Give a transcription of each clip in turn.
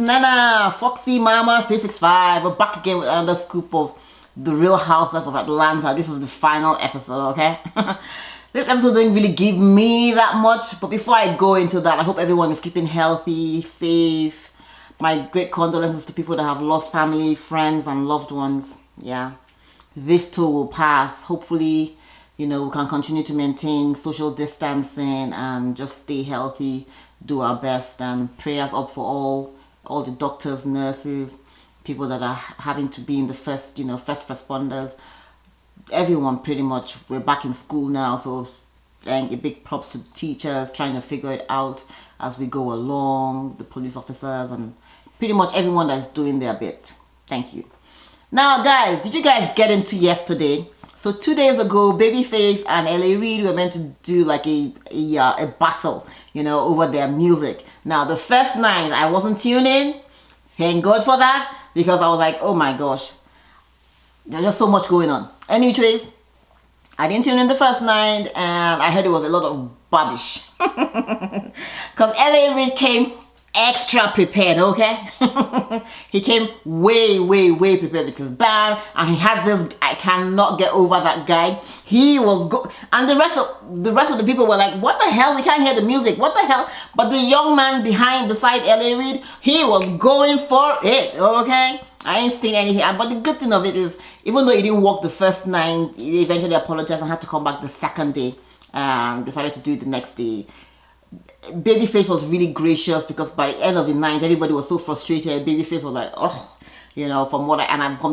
Nene, Foxy Mama 365. We're back again with another scoop of the Real Housewives of Atlanta. This is the final episode, okay? This episode didn't really give me that much, but before I go into that, I hope everyone is keeping healthy, safe. My great condolences to people that have lost family, friends, and loved ones. Yeah, this too will pass. Hopefully, you know, we can continue to maintain social distancing and just stay healthy, do our best, and prayers up for all the doctors, nurses, people that are having to be in the first responders. Everyone pretty much. We're back in school now, so a big props to the teachers trying to figure it out as we go along, the police officers, and pretty much everyone that's doing their bit. Thank you. Now guys, did you guys get into yesterday? So 2 days ago, Babyface and Reid were meant to do like a battle, you know, over their music. Now the first night I wasn't tuning. Thank God for that, because I was like, oh my gosh, there's just so much going on. Anyways, I didn't tune in the first night, and I heard it was a lot of rubbish. Because Reid came extra prepared, okay? He came way prepared with his band, and he had this. I cannot get over that guy. He was and the rest of the people were like, what the hell, we can't hear the music, what the hell? But the young man beside Reid, he was going for it, okay? I ain't seen anything, but the good thing of it is, even though he didn't work the first night, he eventually apologized and had to come back the second day, and decided to do it the next day. Babyface was really gracious, because by the end of the night, everybody was so frustrated. Babyface was like, oh, you know, from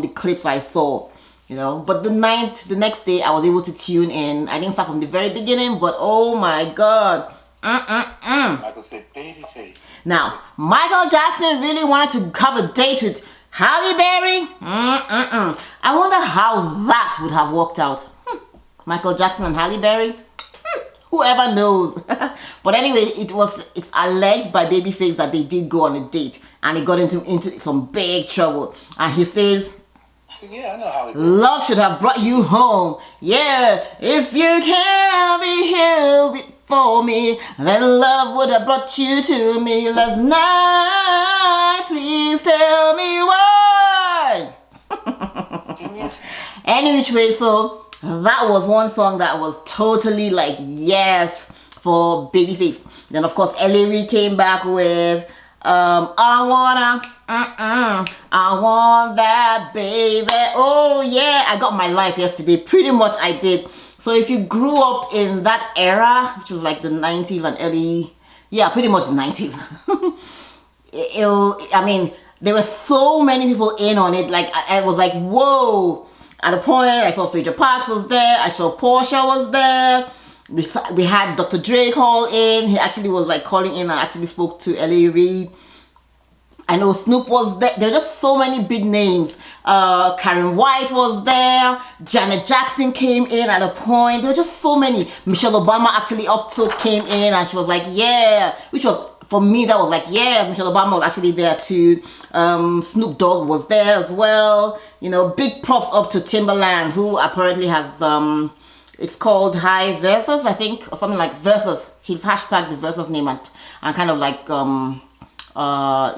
the clips I saw, you know. But the next day, I was able to tune in. I didn't start from the very beginning, but oh my God. Michael said Babyface. Now, Michael Jackson really wanted to have a date with Halle Berry. I wonder how that would have worked out. Michael Jackson and Halle Berry. Whoever knows. But anyway, it's alleged by Babyface that they did go on a date, and he got into some big trouble. And he says, yeah, I know how it love should have brought you home. Yeah, if you can't be here for me, then love would have brought you to me last night. Please tell me why. Any which way, so that was one song that was totally like yes for Babyface. Then of course Reid came back with I want that baby. Oh yeah, I got my life yesterday. Pretty much I did. So if you grew up in that era, which was like the 90s and early, yeah, pretty much the 90s. I mean, there were so many people in on it. Like I was like, whoa. At a point, I saw Phaedra Parks was there. I saw Porsha was there. We had Dr. Dre call in. He actually was like calling in and actually spoke to Reid. I know Snoop was there. There were just so many big names. Karen White was there. Janet Jackson came in at a point. There were just so many. Michelle Obama actually also came in, and she was like, yeah. Which was, for me, that was like, yeah, Michelle Obama was actually there too. Snoop Dogg was there as well. You know, big props up to Timberland, who apparently has, it's called High Versus, I think, or something like Versus. He's hashtag the Versus name and kind of like,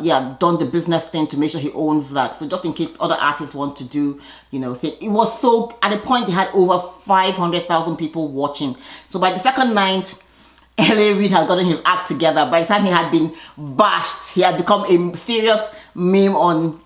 yeah, done the business thing to make sure he owns that. So just in case other artists want to do, you know, thing. It was so, at a point they had over 500,000 people watching. So by the second night, Reid had gotten his act together. By the time he had been bashed, he had become a serious meme on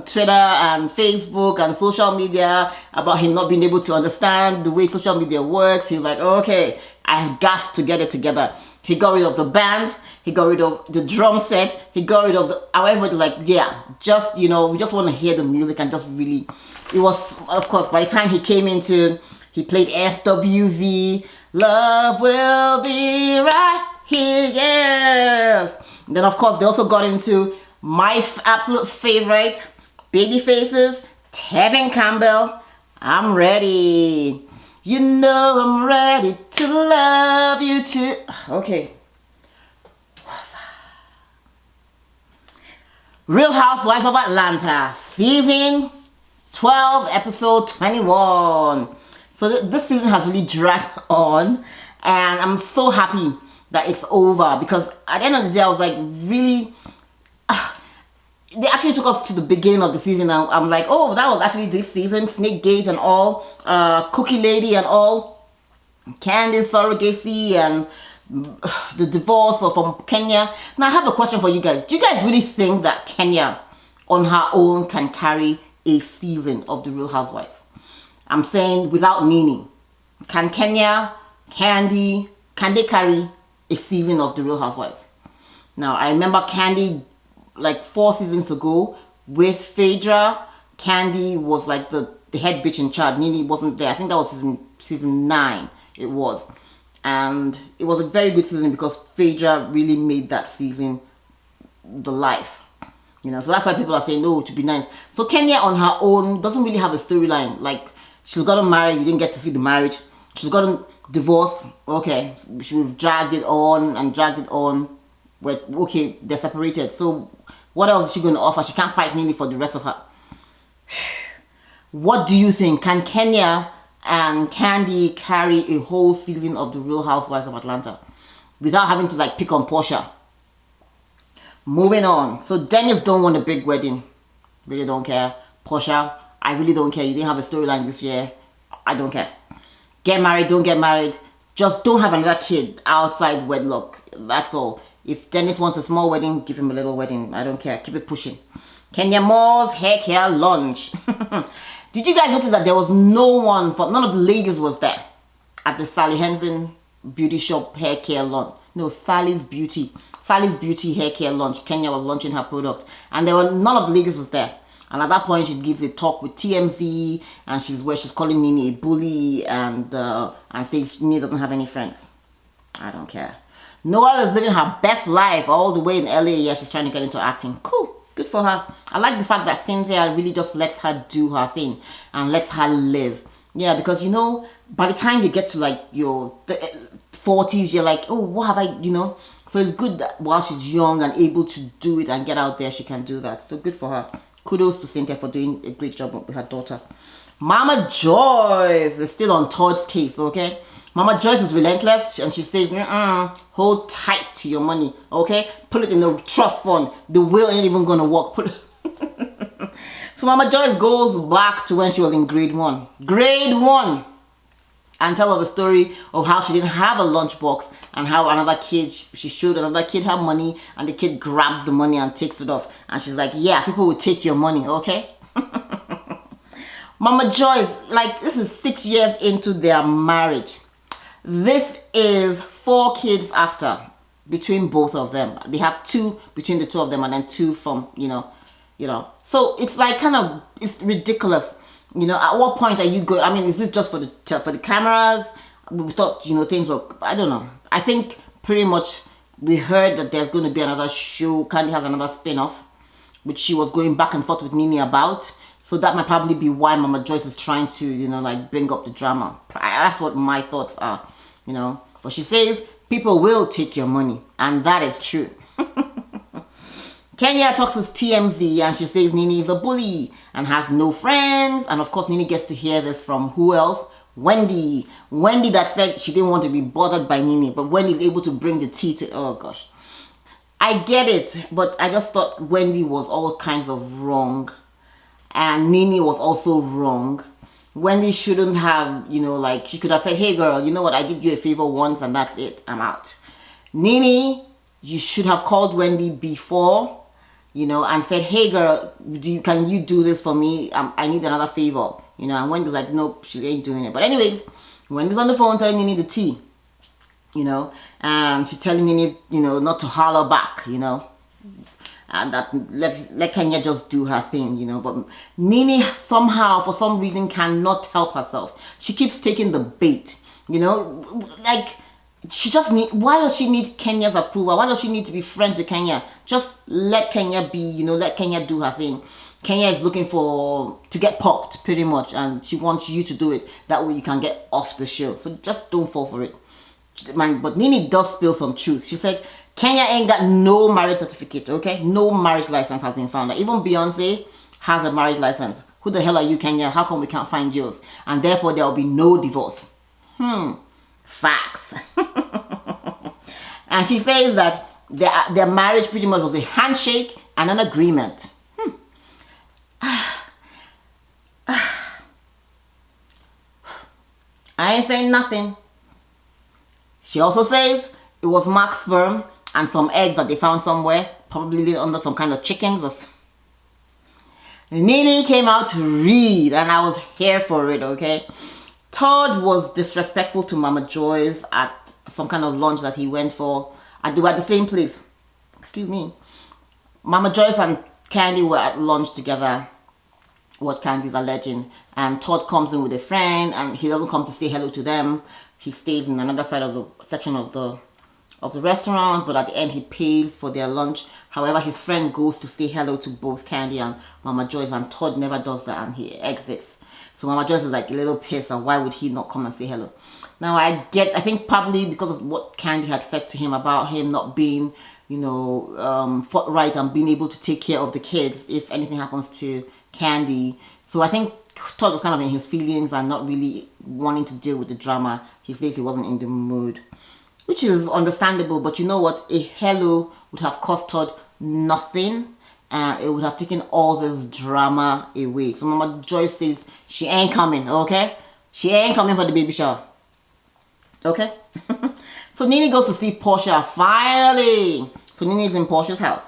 Twitter and Facebook and social media about him not being able to understand the way social media works. He was like, okay, I got to get it together. He got rid of the band. He got rid of the drum set. He got rid of the, however, like, yeah, just, you know, we just want to hear the music and just really, it was, of course, by the time he came into, he played SWV, Love Will Be Right Here, yes. And then, of course, they also got into my absolute favorite, Babyface's Tevin Campbell, I'm Ready. You know I'm ready to love you too. Okay. Real Housewives of Atlanta, season 12, episode 21. So this season has really dragged on, and I'm so happy that it's over, because at the end of the day I was like, really, they actually took us to the beginning of the season, and I'm like, oh, that was actually this season. Snake Gate and all, Cookie Lady and all, Kandi surrogacy and the divorce from Kenya. Now I have a question for you guys. Do you guys really think that Kenya on her own can carry a season of the Real Housewives? I'm saying without Nene. Can Kenya, Kandi, can they carry a season of the Real Housewives? Now I remember Kandi like 4 seasons ago with Phaedra. Kandi was like the head bitch in charge. Nene wasn't there. I think that was season 9 it was. And it was a very good season because Phaedra really made that season the life. You know, so that's why people are saying, oh, to be nice. So Kenya on her own doesn't really have a storyline. Like, she's gotten married, you didn't get to see the marriage. She's gotten divorced, okay. She's dragged it on and dragged it on. But okay, they're separated. So what else is she going to offer? She can't fight Nene for the rest of her. What do you think? Can Kenya and Kandi carry a whole season of the Real Housewives of Atlanta without having to like pick on Porsha? Moving on. So Dennis don't want a big wedding. Really don't care. Porsha, I really don't care. You didn't have a storyline this year. I don't care. Get married, don't get married. Just don't have another kid outside wedlock. That's all. If Dennis wants a small wedding, give him a little wedding. I don't care. Keep it pushing. Kenya Moore's hair care lunch. Did you guys notice that there was no one from, none of the ladies was there at the Sally Henson beauty shop hair care lunch? No, Sally's Beauty hair care lunch. Kenya was launching her product, and there were none of the ladies was there. And at that point, she gives a talk with TMZ, and she's calling Nene a bully and says Nene doesn't have any friends. I don't care. Noelle is living her best life all the way in LA. Yeah, she's trying to get into acting. Cool. Good for her. I like the fact that Cynthia really just lets her do her thing and lets her live. Yeah, because, you know, by the time you get to like your 40s, you're like, oh, what have I, you know? So it's good that while she's young and able to do it and get out there, she can do that. So good for her. Kudos to Cynthia for doing a great job with her daughter. Momma Joyce is still on Todd's case, okay? Momma Joyce is relentless, and she says, hold tight to your money, okay? Put it in the trust fund. The will ain't even gonna work. Put it. So Momma Joyce goes back to when she was in grade 1. Grade 1! And tell her a story of how she didn't have a lunchbox and how another kid, she showed another kid her money, and the kid grabs the money and takes it off. And she's like, yeah, people will take your money, okay? Momma Joyce, like, this is 6 years into their marriage. This is 4 kids after, between both of them. They have 2 between the 2 of them, and then 2 from, you know. So it's like kind of, it's ridiculous. You know, at what point are you going? I mean, is it just for the cameras? We thought, you know, things were, I don't know. I think pretty much we heard that there's going to be another show. Kandi has another spin-off, which she was going back and forth with Nene about. So that might probably be why Momma Joyce is trying to, you know, like bring up the drama. That's what my thoughts are, you know. But she says people will take your money, and that is true. Kenya talks with TMZ, and she says Nene is a bully and has no friends. And of course, Nene gets to hear this from who else? Wendy. Wendy that said she didn't want to be bothered by Nene, but Wendy is able to bring the tea to, oh gosh. I get it, but I just thought Wendy was all kinds of wrong. And Nene was also wrong. Wendy shouldn't have, you know, like, she could have said, hey girl, you know what, I did you a favor once and that's it, I'm out. Nene, you should have called Wendy before, you know, and said, hey girl, can you do this for me? I need another favor, you know. And Wendy's like, nope, she ain't doing it. But anyways, Wendy's on the phone telling Nene the tea, you know, and she's telling Nene, you know, not to holler back, you know. And that let Kenya just do her thing, you know. But Nene somehow, for some reason, cannot help herself. She keeps taking the bait, you know. Like, she just why does she need Kenya's approval? Why does she need to be friends with Kenya? Just let Kenya be, you know, let Kenya do her thing. Kenya is looking to get popped, pretty much. And she wants you to do it. That way you can get off the show. So just don't fall for it. Man, but Nene does spill some truth. She said, Kenya ain't got no marriage certificate, okay? No marriage license has been found. Like, even Beyonce has a marriage license. Who the hell are you, Kenya? How come we can't find yours? And therefore, there will be no divorce. Facts. And she says that their marriage pretty much was a handshake and an agreement. I ain't saying nothing. She also says it was Mark's sperm and some eggs that they found somewhere, probably under some kind of chickens. Or... Nene came out to read, and I was here for it, okay? Todd was disrespectful to Momma Joyce at some kind of lunch that he went for. They were at the same place. Excuse me. Momma Joyce and Kandi were at lunch together, what Kandi's alleging. And Todd comes in with a friend, and he doesn't come to say hello to them. He stays in another side of the section of the restaurant, but at the end he pays for their lunch. However, his friend goes to say hello to both Kandi and Momma Joyce, and Todd never does that, and he exits. So Momma Joyce is like a little pissed, and why would he not come and say hello? Now I think probably because of what Kandi had said to him about him not being, you know, forthright and being able to take care of the kids if anything happens to Kandi. So I think Todd was kind of in his feelings and not really wanting to deal with the drama. He says he wasn't in the mood, which is understandable, but you know what? A hello would have cost Todd nothing, and it would have taken all this drama away. So Momma Joyce says she ain't coming, okay? She ain't coming for the baby shower, okay? So Nene goes to see Porsha finally. So Nene is in Porsha's house,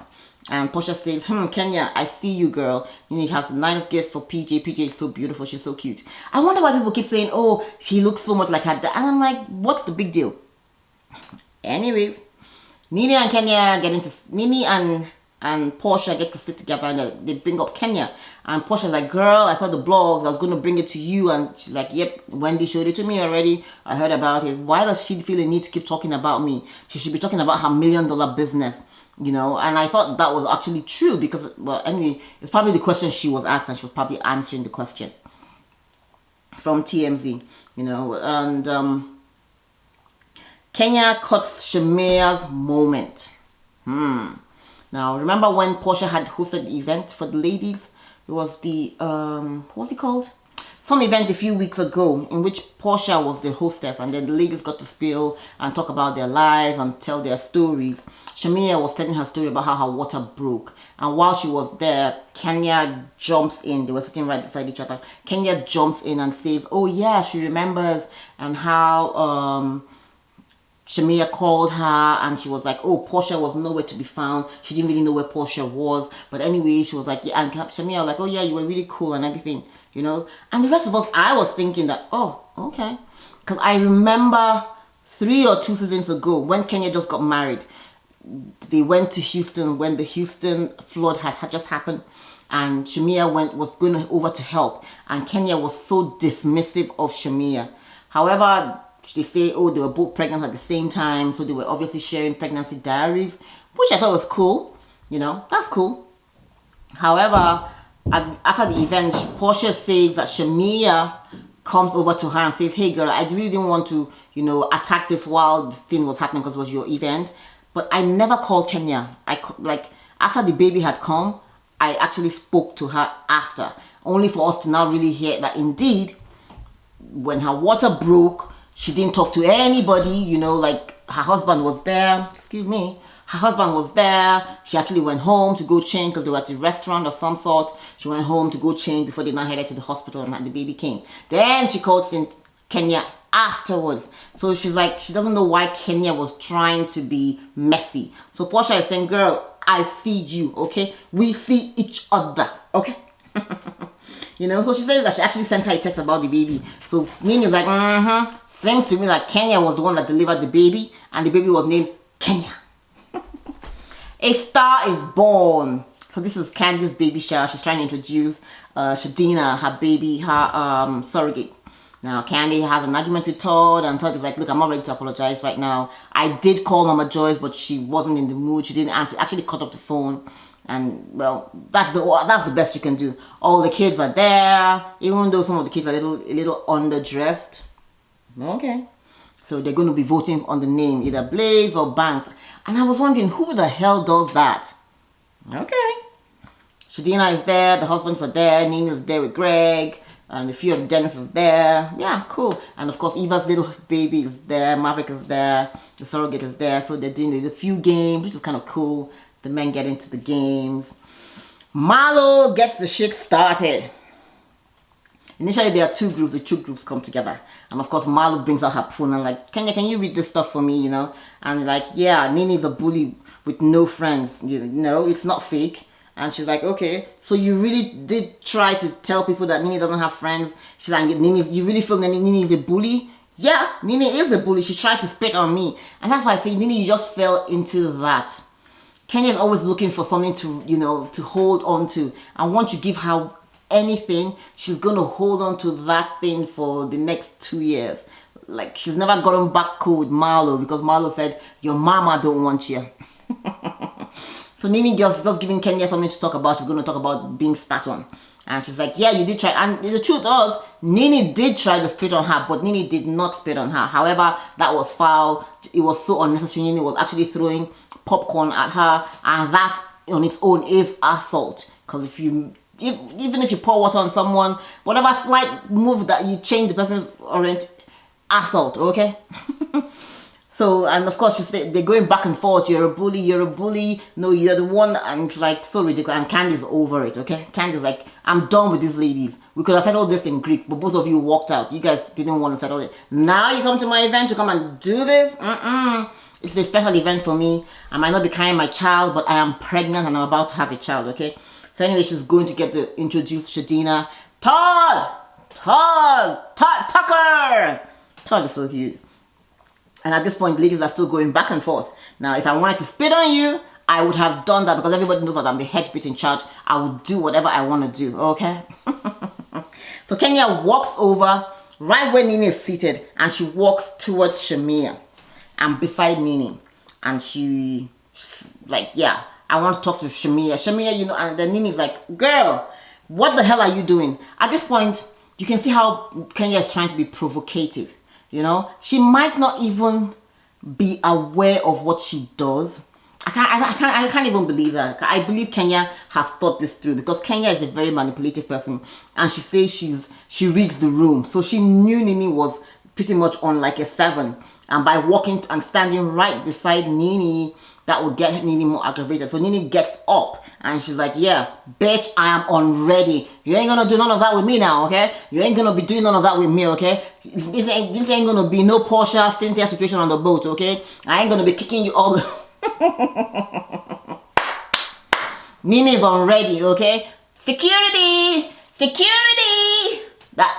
and Porsha says, Kenya, I see you, girl. Nene has a nice gift for PJ. PJ is so beautiful. She's so cute. I wonder why people keep saying, oh, she looks so much like her dad. And I'm like, what's the big deal? Anyways, Nene and Kenya get into... Nene and Porsha get to sit together, and they bring up Kenya. And Porsha's like, girl, I saw the blogs. I was going to bring it to you. And she's like, yep, Wendy showed it to me already. I heard about it. Why does she feel the need to keep talking about me? She should be talking about her $1 million business. You know, and I thought that was actually true because, well, anyway, it's probably the question she was asked, and she was probably answering the question from TMZ, you know. And Kenya cuts Shamea's moment. Now, remember when Porsha had hosted the event for the ladies? It was the, what was it called? Some event a few weeks ago in which Porsha was the hostess, and then the ladies got to spill and talk about their life and tell their stories. Shamea was telling her story about how her water broke, and while she was there, Kenya jumps in. They were sitting right beside each other. Kenya jumps in and says, oh yeah, she remembers, and how Shamea called her, and she was like, oh, Porsha was nowhere to be found. She didn't really know where Porsha was, but anyway, she was like, yeah, and Shamea was like, oh yeah, you were really cool and everything, you know. And the rest of us, I was thinking that, oh, okay, because I remember 3 or 2 seasons ago when Kenya just got married, they went to Houston when the Houston flood had just happened, and Shamea was going over to help, and Kenya was so dismissive of Shamea. However, they say, oh, they were both pregnant at the same time, so they were obviously sharing pregnancy diaries, which I thought was cool, you know, that's cool. However, after the event, Porsha says that Shamea comes over to her and says, hey girl, I really didn't want to, you know, attack this while this thing was happening because it was your event, but I never called Kenya. Like, after the baby had come, I actually spoke to her after, only for us to now really hear that indeed, when her water broke, she didn't talk to anybody, you know, like her husband was there, excuse me, her husband was there. She actually went home to go change because they were at a restaurant of some sort. She went home to go change before they now headed to the hospital, and the baby came. Then she called Kenya afterwards. So she's like, she doesn't know why Kenya was trying to be messy. So Porsha is saying, girl, I see you, okay? We see each other, okay? You know, so she says that she actually sent her a text about the baby. So Nene is like, seems to me like Kenya was the one that delivered the baby, and the baby was named Kenya. A star is born. So this is Kandi's baby shower. She's trying to introduce Shadina, her baby, her surrogate. Now, Kandi has an argument with Todd, and Todd is like, look, I'm not ready to apologize right now. I did call Momma Joyce, but she wasn't in the mood. She didn't answer. Actually cut off the phone. And, well, that's the best you can do. All the kids are there, even though some of the kids are a little underdressed. Okay. So they're going to be voting on the name, either Blaze or Banks. And I was wondering, who the hell does that? Okay. Shadina is there, the husbands are there, Nene is there with Greg, and a few of Dennis is there. Yeah, cool. And of course, Eva's little baby is there, Maverick is there, the surrogate is there. So they're doing a few games, which is kind of cool. The men get into the games. Marlo gets the shit started. Initially, there are two groups. The two groups come together. And of course, Marlo brings out her phone and like, Kenya, can you read this stuff for me, you know? And like, yeah, Nene's a bully with no friends. You know, it's not fake. And she's like, okay, so you really did try to tell people that Nene doesn't have friends. She's like, Nene, you really feel Nene is a bully? Yeah, Nene is a bully. She tried to spit on me. And that's why I say, Nene, you just fell into that. Kenya's always looking for something to, you know, to hold on to. And once you give her anything, she's going to hold on to that thing for the next 2 years. Like, she's never gotten back cool with Marlo because Marlo said, your mama don't want you. So Nene just giving Kenya something to talk about. She's going to talk about being spat on. And she's like, yeah, you did try. And the truth was, Nene did try to spit on her, but Nene did not spit on her. However, that was foul. It was so unnecessary. Nene was actually throwing popcorn at her. And that on its own is assault. Because even if you pour water on someone, whatever slight move that you change the person's assault, okay? So, and of course, they're going back and forth. You're a bully. No, you're the one. And it's like so ridiculous. And Kandi's over it, okay? Kandi's like, I'm done with these ladies. We could have settled this in Greek, but both of you walked out. You guys didn't want to settle it. Now you come to my event to come and do this? It's a special event for me. I might not be carrying my child, but I am pregnant and I'm about to have a child, okay? So anyway, she's going to get to introduce Shadina. Tucker! Todd is so cute. And at this point, ladies are still going back and forth. Now, if I wanted to spit on you, I would have done that because everybody knows that I'm the head bitch in charge. I would do whatever I want to do, okay? So Kenya walks over right where Nene is seated and she walks towards Shamea and beside Nene. And she's like, yeah, I want to talk to Shamea. Shamea, you know, and then Nene's like, girl, what the hell are you doing? At this point, you can see how Kenya is trying to be provocative. You know, she might not even be aware of what she does. I can't even believe that. I believe Kenya has thought this through because Kenya is a very manipulative person, and she says she reads the room. So she knew Nene was pretty much on like a 7, and by walking and standing right beside Nene, that would get Nene more aggravated. So Nene gets up and she's like, yeah, bitch, I am unready. You ain't gonna do none of that with me now, okay? You ain't gonna be doing none of that with me, okay? This ain't gonna be no Porsha, Cynthia situation on the boat, okay? I ain't gonna be kicking you all the... Nene is unready, okay? Security! Security!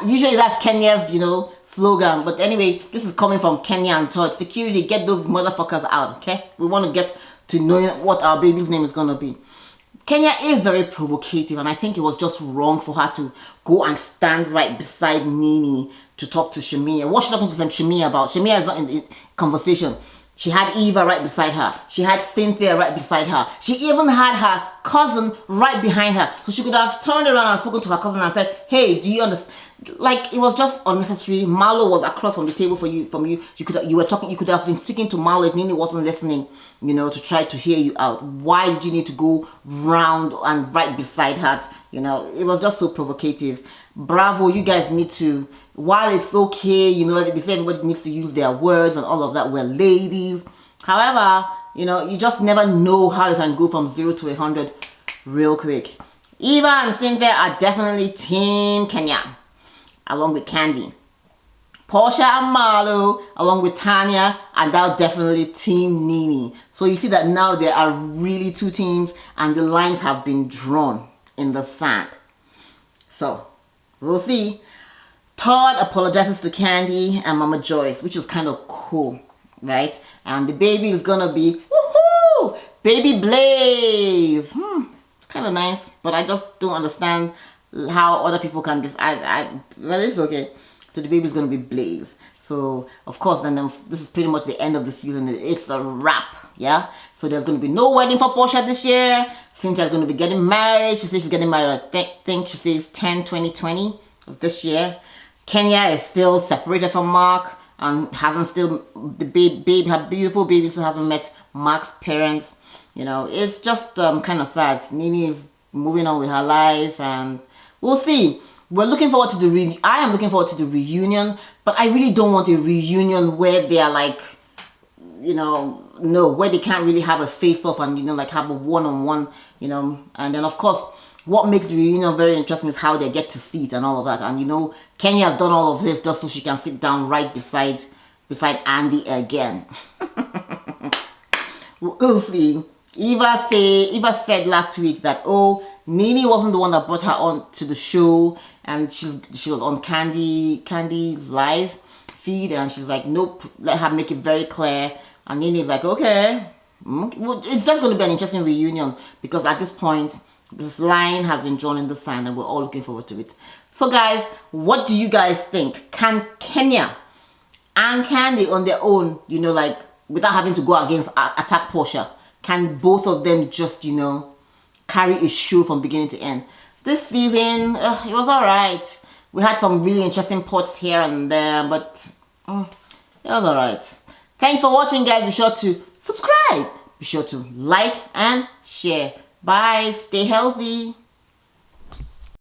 Usually that's Kenya's, you know, slogan. But anyway, this is coming from Kenya and Todd. Security, get those motherfuckers out, okay? We want to get to knowing what our baby's name is going to be. Kenya is very provocative, and I think it was just wrong for her to go and stand right beside Nene to talk to Shamea. What's she talking to Shamea about? Shamea is not in the conversation. She had Eva right beside her. She had Cynthia right beside her. She even had her cousin right behind her. So she could have turned around and spoken to her cousin and said, hey, do you understand? Like, it was just unnecessary. Marlo was across from the table from you. You could have been speaking to Marlo if Nene wasn't listening, you know, to try to hear you out. Why did you need to go round and right beside her? You know, it was just so provocative. Bravo, you guys need to, while it's okay, you know, they say everybody needs to use their words and all of that, we're ladies. However, you know, you just never know how you can go from 0 to 100 real quick. Eva and Cynthia are definitely Team Kenya, along with Kandi. Porsha and Marlo, along with Tanya, are now definitely Team Nene. So you see that now there are really two teams and the lines have been drawn in the sand. So, we'll see. Todd apologizes to Kandi and Momma Joyce, which is kind of cool, right? And the baby is gonna be, woohoo! Baby Blaze! It's kind of nice, but I just don't understand how other people can well, it's okay. So the baby's gonna be Blaze. So of course, then this is pretty much the end of the season. It's a wrap, yeah. So there's gonna be no wedding for Porsha this year. Cynthia's gonna be getting married. She says she's getting married. I think she says 10/20/20 of this year. Kenya is still separated from Mark and hasn't still her beautiful baby still hasn't met Mark's parents. You know, it's just kind of sad. Nene is moving on with her life, and we'll see. We're looking forward to I am looking forward to the reunion, but I really don't want a reunion where they are like, you know, no, where they can't really have a face-off and, you know, like have a one-on-one, you know. And then, of course, what makes the reunion very interesting is how they get to sit and all of that. And you know, Kenya has done all of this just so she can sit down right beside Andy again. We'll see. Eva said last week that, oh, Nene wasn't the one that brought her on to the show, and she was on Kandi's live feed, and she's like, nope, let her make it very clear. And Nene's like, okay. Well, it's just going to be an interesting reunion, because at this point, this line has been drawn in the sand, and we're all looking forward to it. So guys, what do you guys think? Can Kenya and Kandi on their own, you know, like, without having to go against attack Porsha, can both of them just, you know, carry a show from beginning to end? This season, it was alright. We had some really interesting parts here and there, but it was alright. Thanks for watching, guys. Be sure to subscribe. Be sure to like and share. Bye. Stay healthy.